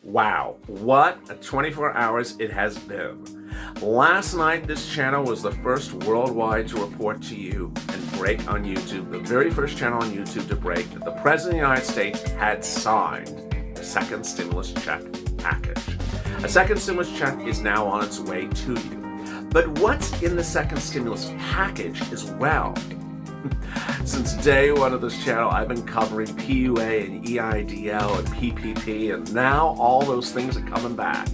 Wow, what a 24 hours it has been. Last night, this channel was the first worldwide to report to you and break on YouTube, the very first channel on YouTube to break that the President of the United States had signed a second stimulus check package. A second stimulus check is now on its way to you. But what's in the second stimulus package as well? Since day one of this channel, I've been covering PUA and EIDL and PPP, and now all those things are coming back.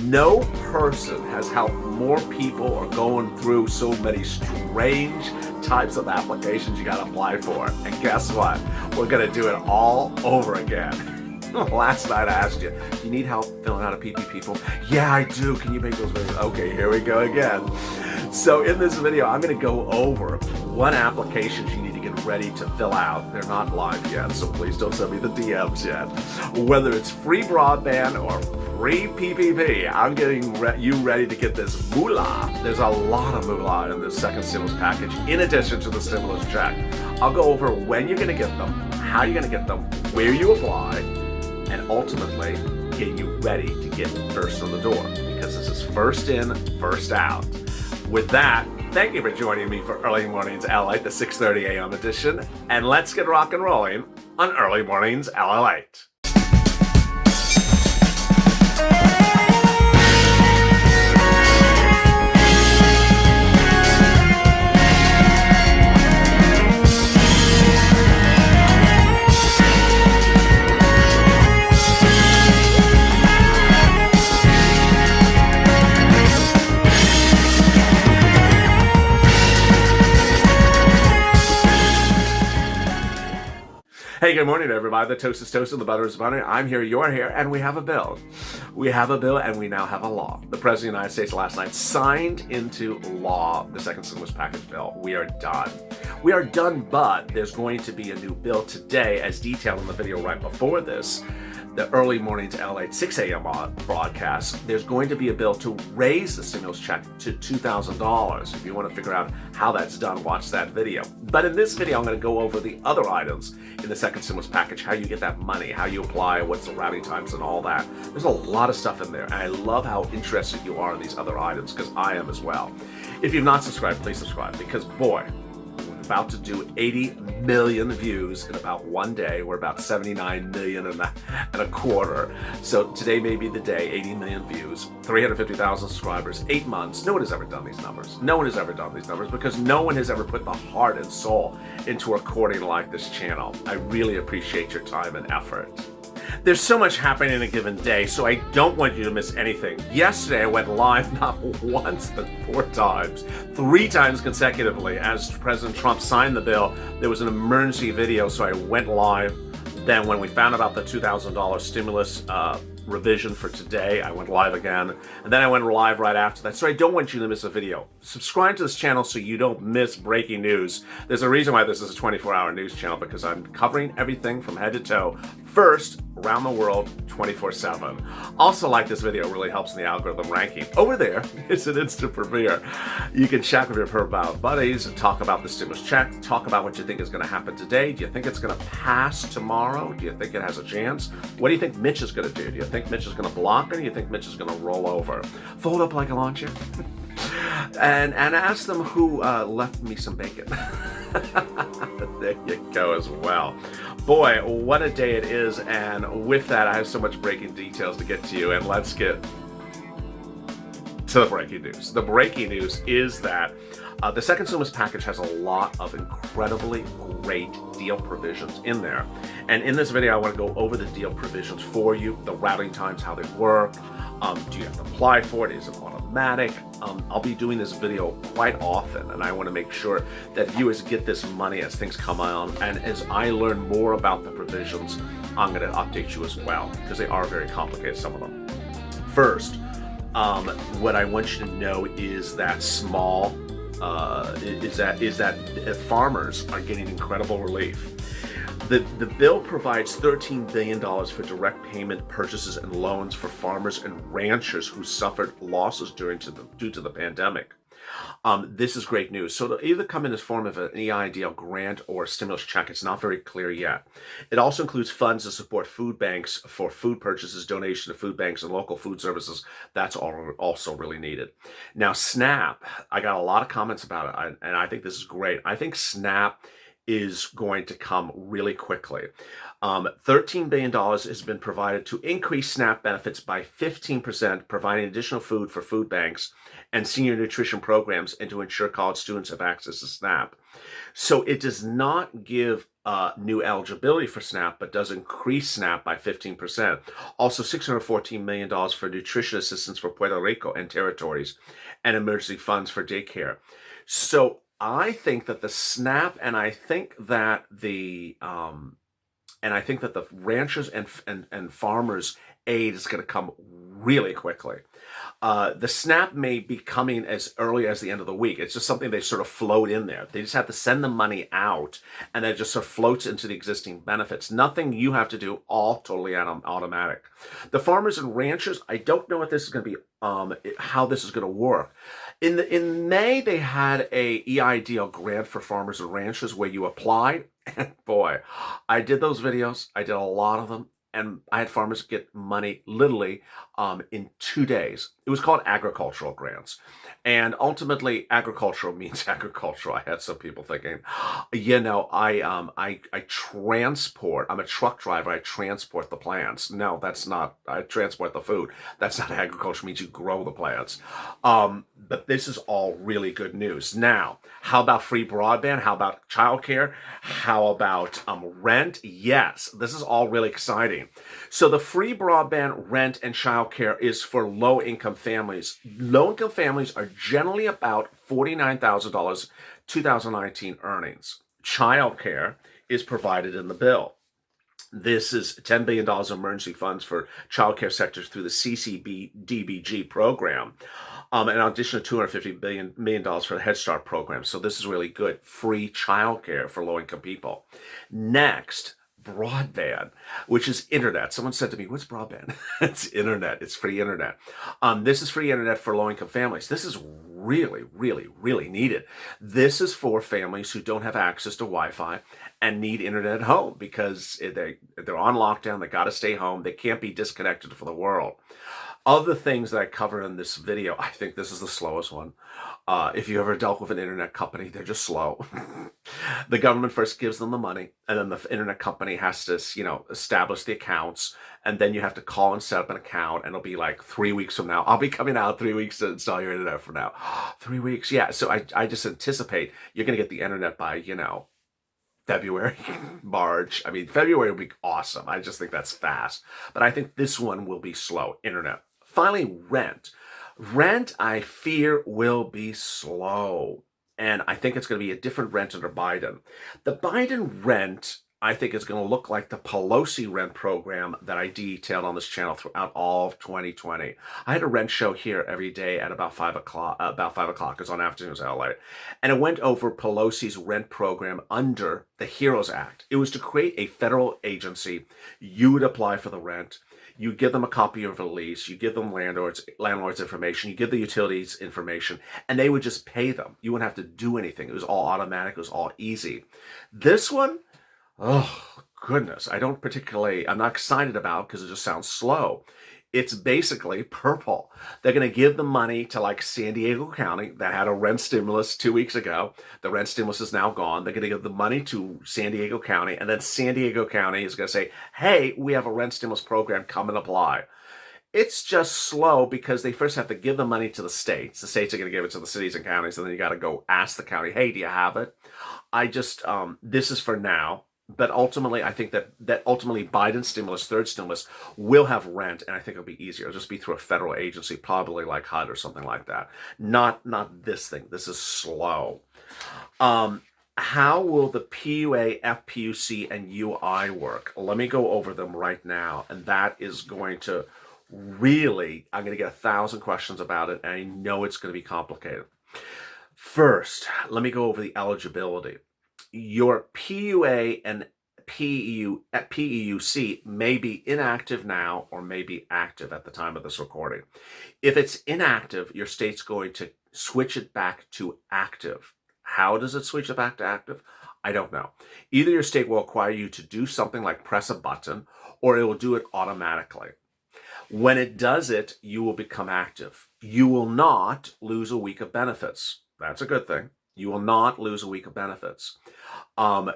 No person has helped more people or going through so many strange types of applications you gotta apply for. And guess what? We're gonna do it all over again. Last night I asked you, do you need help filling out a PPP form? Yeah, I do. Can you make those videos? Okay, here we go again. So in this video, I'm going to go over what applications you need to get ready to fill out. They're not live yet, so please don't send me the DMs yet. Whether it's free broadband or free PPP, I'm getting you ready to get this moolah. There's a lot of moolah in this second stimulus package, in addition to the stimulus check. I'll go over when you're going to get them, how you're going to get them, where you apply, and ultimately get you ready to get first in the door, because this is first in, first out. With that, thank you for joining me for Early Mornings LALATE, the 6:30 a.m. edition, and let's get rock and rolling on Early Mornings LALATE. Hey, good morning, everybody. The toast is toast and the butter is butter. I'm here, you're here, and we have a bill. We have a bill, and we now have a law. The President of the United States last night signed into law the second stimulus package bill. We are done. We are done, but there's going to be a new bill today, as detailed in the video right before this, the Early Mornings LALATE 6 a.m. broadcast. There's going to be a bill to raise the stimulus check to $2,000. If you want to figure out how that's done, watch that video. But in this video, I'm going to go over the other items in the second stimulus package, how you get that money, how you apply, what's the routing times and all that. There's a lot of stuff in there, and I love how interested you are in these other items, because I am as well. If you've not subscribed, please subscribe, because boy, about to do 80 million views in about one day. We're about 79 million and a quarter. So today may be the day. 80 million views, 350,000 subscribers, 8 months. No one has ever done these numbers. No one has ever done these numbers, because no one has ever put the heart and soul into recording like this channel. I really appreciate your time and effort. There's so much happening in a given day, so I don't want you to miss anything. Yesterday, I went live not once, but 4 times, 3 times consecutively. As President Trump signed the bill, there was an emergency video, so I went live. Then when we found about the $2,000 stimulus revision for today, I went live again, and then I went live right after that. So I don't want you to miss a video. Subscribe to this channel so you don't miss breaking news. There's a reason why this is a 24-hour news channel, because I'm covering everything from head to toe, first, around the world, 24/7. Also, like this video, it really helps in the algorithm ranking. Over there, it's an instant premiere. You can chat with your buddies and talk about the stimulus check, talk about what you think is going to happen today. Do you think it's going to pass tomorrow? Do you think it has a chance? What do you think Mitch is going to do? Do you think Mitch is going to block it, or do you think Mitch is going to roll over? Fold up like a lawn chair? and ask them who left me some bacon. There you go as well. Boy, what a day it is, and with that, I have so much breaking details to get to you, and let's get to the breaking news. The breaking news is that the second stimulus package has a lot of incredibly great deal provisions in there. And in this video, I want to go over the deal provisions for you, the routing times, how they work. Do you have to apply for it? Is it automatic? I'll be doing this video quite often, and I want to make sure that viewers get this money as things come on. And as I learn more about the provisions, I'm going to update you as well, because they are very complicated, some of them. First, what I want you to know is that farmers are getting incredible relief. The bill provides $13 billion for direct payment purchases and loans for farmers and ranchers who suffered losses due to the pandemic. This is great news. So it'll either come in this form of an EIDL grant or a stimulus check. It's not very clear yet. It also includes funds to support food banks for food purchases, donation to food banks and local food services. That's also really needed. Now, SNAP, I got a lot of comments about it, and I think this is great. I think SNAP is going to come really quickly. $13 billion has been provided to increase SNAP benefits by 15%, providing additional food for food banks and senior nutrition programs, and to ensure college students have access to SNAP. So it does not give new eligibility for SNAP, but does increase SNAP by 15%. Also, $614 million for nutrition assistance for Puerto Rico and territories, and emergency funds for daycare. So I think that the SNAP, and I think that the ranchers and farmers aid is going to come really quickly. The SNAP may be coming as early as the end of the week. It's just something they sort of float in there. They just have to send the money out, and then it just sort of floats into the existing benefits. Nothing you have to do, all totally automatic. The farmers and ranchers, I don't know what this is going to be, how this is going to work. In May, they had a EIDL grant for farmers and ranchers where you applied, and boy, I did those videos. I did a lot of them. And I had farmers get money literally in 2 days. It was called agricultural grants. And ultimately, agricultural means agricultural. I had some people thinking, I transport, I'm a truck driver, I transport the plants. No, that's not, I transport the food. That's not agriculture, it means you grow the plants. But this is all really good news. Now, how about free broadband? How about childcare? How about rent? Yes, this is all really exciting. So the free broadband, rent, and childcare is for low-income families. Low-income families are generally about $49,000 2019 earnings. Childcare is provided in the bill. This is $10 billion emergency funds for childcare sectors through the CCBDBG program. In addition to $250 million for the Head Start program. So this is really good. Free childcare for low-income people. Next, broadband, which is internet. Someone said to me, what's broadband? It's internet. It's free internet. This is free internet for low-income families. This is really, really, really needed. This is for families who don't have access to Wi-Fi and need internet at home because they're on lockdown. They got to stay home. They can't be disconnected from the world. Other things that I cover in this video, I think this is the slowest one. If you ever dealt with an internet company, they're just slow. The government first gives them the money, and then the internet company has to, establish the accounts, and then you have to call and set up an account, and it'll be like 3 weeks from now. I'll be coming out 3 weeks to install your internet from now. 3 weeks, yeah. So I just anticipate you're going to get the internet by, February, March. I mean, February will be awesome. I just think that's fast. But I think this one will be slow, internet. Finally, rent. Rent, I fear, will be slow. And I think it's going to be a different rent under Biden. The Biden rent, I think, is going to look like the Pelosi rent program that I detailed on this channel throughout all of 2020. I had a rent show here every day at about 5 o'clock. It's on Afternoons LA. And it went over Pelosi's rent program under the HEROES Act. It was to create a federal agency. You would apply for the rent. You give them a copy of the lease, you give them landlords information, you give the utilities information, and they would just pay them. You wouldn't have to do anything. It was all automatic. It was all easy. This one, oh, goodness, I'm not excited about because it just sounds slow. It's basically purple. They're going to give the money to like San Diego County that had a rent stimulus 2 weeks ago. The rent stimulus is now gone. They're going to give the money to San Diego County, and then San Diego County is going to say, hey, we have a rent stimulus program. Come and apply. It's just slow because they first have to give the money to the states. The states are going to give it to the cities and counties, and then you got to go ask the county, hey, do you have it? This is for now. But ultimately, I think that ultimately Biden's stimulus, third stimulus, will have rent, and I think it'll be easier. It'll just be through a federal agency, probably like HUD or something like that. Not this thing. This is slow. How will the PUA, FPUC, and UI work? Let me go over them right now, and that is going to really, I'm going to get 1,000 questions about it, and I know it's going to be complicated. First, let me go over the eligibility. Your PUA and FPUC may be inactive now or may be active at the time of this recording. If it's inactive, your state's going to switch it back to active. How does it switch it back to active? I don't know. Either your state will require you to do something like press a button, or it will do it automatically. When it does it, you will become active. You will not lose a week of benefits. That's a good thing. You will not lose a week of benefits.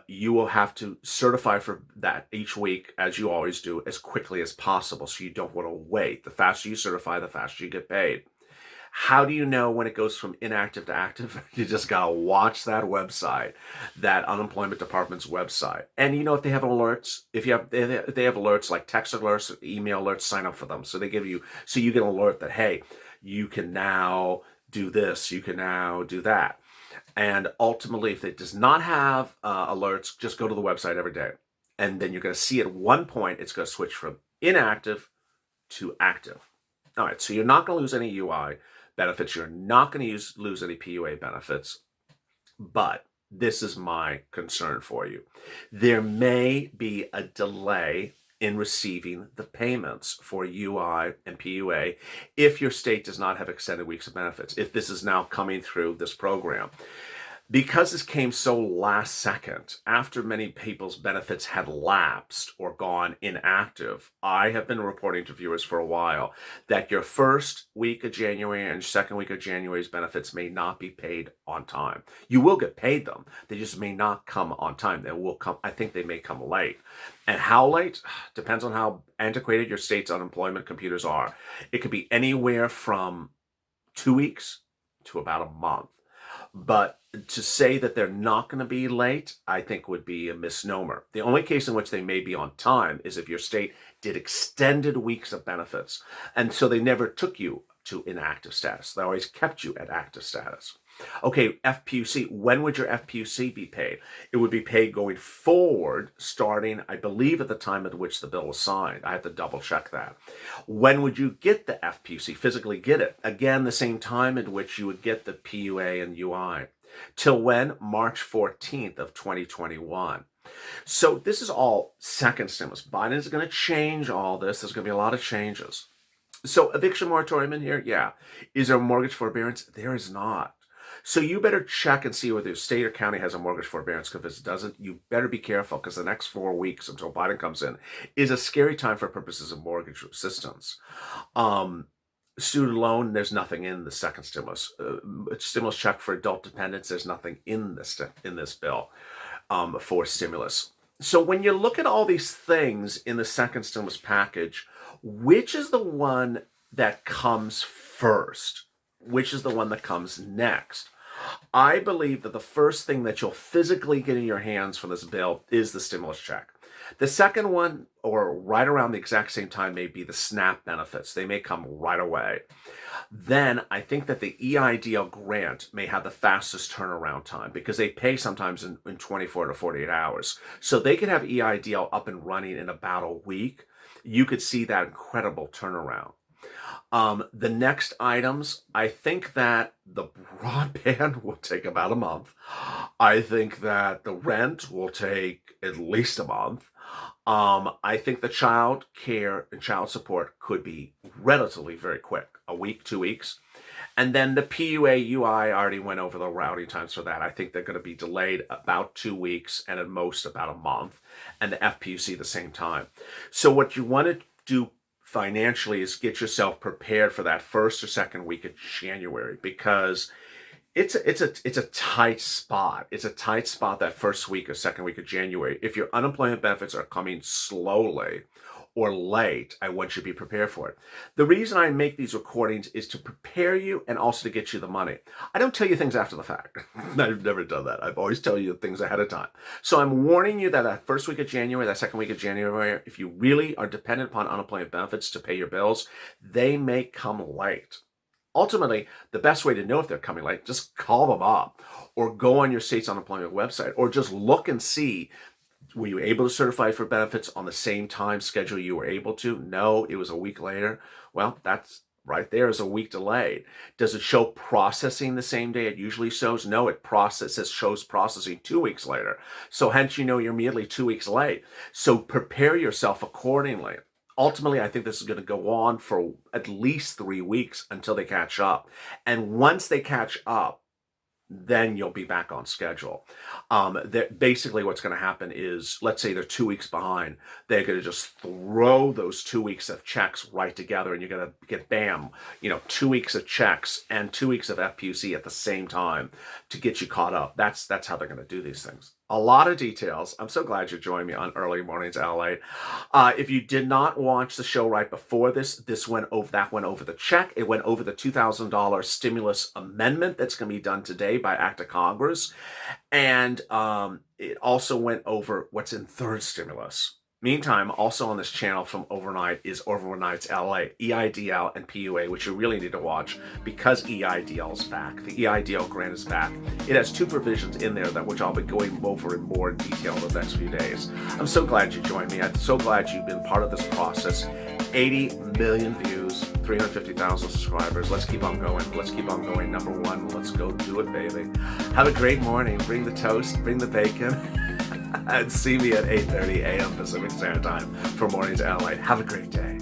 You will have to certify for that each week, as you always do, as quickly as possible, so you don't want to wait. The faster you certify, the faster you get paid. How do you know when it goes from inactive to active? You just gotta watch that website, that unemployment department's website. And if they have alerts, if they have alerts like text alerts, email alerts, sign up for them. So you get an alert that, hey, you can now do this, you can now do that. And ultimately, if it does not have alerts, just go to the website every day. And then you're going to see at one point, it's going to switch from inactive to active. All right, so you're not going to lose any UI benefits. You're not going to lose any PUA benefits. But this is my concern for you. There may be a delay in receiving the payments for UI and PUA if your state does not have extended weeks of benefits, if this is now coming through this program. Because this came so last second, after many people's benefits had lapsed or gone inactive, I have been reporting to viewers for a while that your first week of January and second week of January's benefits may not be paid on time. You will get paid them. They just may not come on time. They will come. I think they may come late. And how late? Depends on how antiquated your state's unemployment computers are. It could be anywhere from 2 weeks to about a month. But to say that they're not going to be late, I think would be a misnomer. The only case in which they may be on time is if your state did extended weeks of benefits. And so they never took you to inactive status. They always kept you at active status. Okay, FPUC, when would your FPUC be paid? It would be paid going forward, starting, I believe, at the time at which the bill was signed. I have to double check that. When would you get the FPUC, physically get it? Again, the same time at which you would get the PUA and UI. Till when? March 14th of 2021. So this is all second stimulus. Biden is going to change all this. There's going to be a lot of changes. So eviction moratorium in here? Yeah. Is there a mortgage forbearance? There is not. So you better check and see whether your state or county has a mortgage forbearance, because if it doesn't, you better be careful, because the next 4 weeks until Biden comes in is a scary time for purposes of mortgage assistance. Student loan, there's nothing in the second stimulus. Stimulus check for adult dependents, there's nothing in this bill for stimulus. So when you look at all these things in the second stimulus package, which is the one that comes first? Which is the one that comes next? I believe that the first thing that you'll physically get in your hands from this bill is the stimulus check. The second one, or right around the exact same time, may be the SNAP benefits. They may come right away. Then I think that the EIDL grant may have the fastest turnaround time, because they pay sometimes in 24 to 48 hours. So they could have EIDL up and running in about a week. You could see that incredible turnaround. The next items, I think that the broadband will take about a month. I think that the rent will take at least a month. I think the child care and child support could be relatively very quick, a week, 2 weeks. And then the PUA UI, I already went over the routing times for that. I think they're going to be delayed about 2 weeks and at most about a month. And the FPUC the same time. So what you want to do financially is get yourself prepared for that first or second week of January, because it's a tight spot. It's a tight spot that first week or second week of January. If your unemployment benefits are coming slowly or late, I want you to be prepared for it. The reason I make these recordings is to prepare you and also to get you the money. I don't tell you things after the fact. I've never done that. I've always tell you things ahead of time. So I'm warning you that that first week of January, that second week of January, if you really are dependent upon unemployment benefits to pay your bills, they may come late. Ultimately, the best way to know if they're coming late, just call them up or go on your state's unemployment website, or just look and see, were you able to certify for benefits on the same time schedule you were able to? No, it was a week later. Well, that's Right there is a week delayed. Does it show processing the same day it usually shows? No, shows processing 2 weeks later. So hence, you're immediately 2 weeks late. So prepare yourself accordingly. Ultimately, I think this is going to go on for at least 3 weeks until they catch up. And once they catch up, then you'll be back on schedule. Basically what's going to happen is, let's say they're 2 weeks behind. They're going to just throw those 2 weeks of checks right together, and you're going to get, bam, 2 weeks of checks and 2 weeks of FPUC at the same time to get you caught up. That's how they're going to do these things. A lot of details. I'm so glad you joined me on Early Mornings LALATE. If you did not watch the show right before that went over the check. It went over the $2,000 stimulus amendment that's going to be done today by Act of Congress. And it also went over what's in third stimulus. Meantime, also on this channel from overnight is Overnight's LA, EIDL, and PUA, which you really need to watch because EIDL is back. The EIDL grant is back. It has 2 provisions in there which I'll be going over in more detail in the next few days. I'm so glad you joined me. I'm so glad you've been part of this process. 80 million views, 350,000 subscribers. Let's keep on going. Let's keep on going. Number 1, let's go do it, baby. Have a great morning. Bring the toast, bring the bacon. And see me at 8:30 a.m. Pacific Standard Time for Mornings LA. Have a great day.